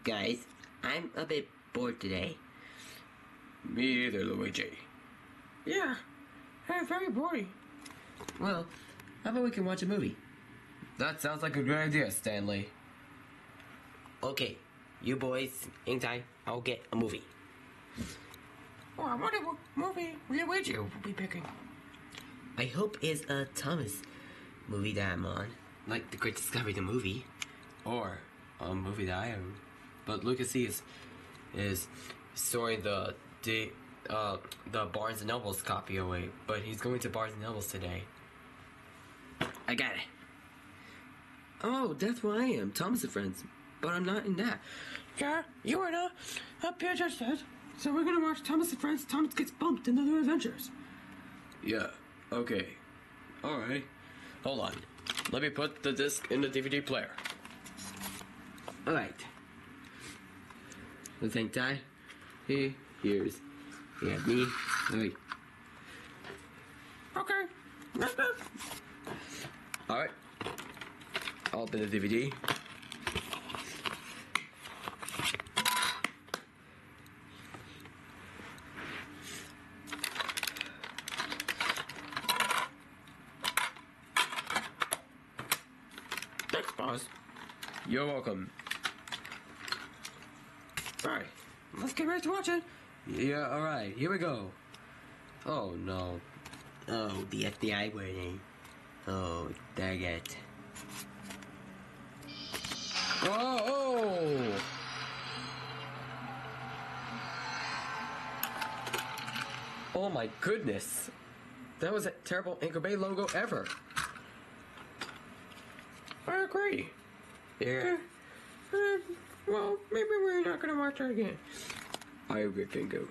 Guys, I'm a bit bored today. Me either, Luigi. Yeah, very boring. Well, how about we can watch a movie? That sounds like a good idea, Stanley. Okay, you boys, inside, I'll get a movie. Oh, I wonder what movie Luigi will be picking. I hope it's a Thomas movie that I'm on. Like The Great Discovery, the movie. Or a movie that I own. But Lucas is storing the Barnes and Nobles copy away. But he's going to Barnes and Nobles today. I got it. Oh, that's where I am, Thomas and Friends. But I'm not in that. Yeah, you were not. Pierre just said. So we're gonna watch Thomas and Friends. Thomas gets bumped into their adventures. Yeah, okay. Alright. Hold on. Let me put the disc in the DVD player. Alright. The thing Ty. Here's. We have me. Wait. Okay. Alright. I'll open the DVD. Thanks, boss. You're welcome. Alright, let's get ready to watch it. Yeah, alright. Here we go. Oh, no. Oh, the FBI warning. Oh, dang it. Oh! Oh my goodness. That was a terrible Anchor Bay logo ever. I agree. Yeah. Well, maybe we're not gonna watch it again. I agree, Pingu.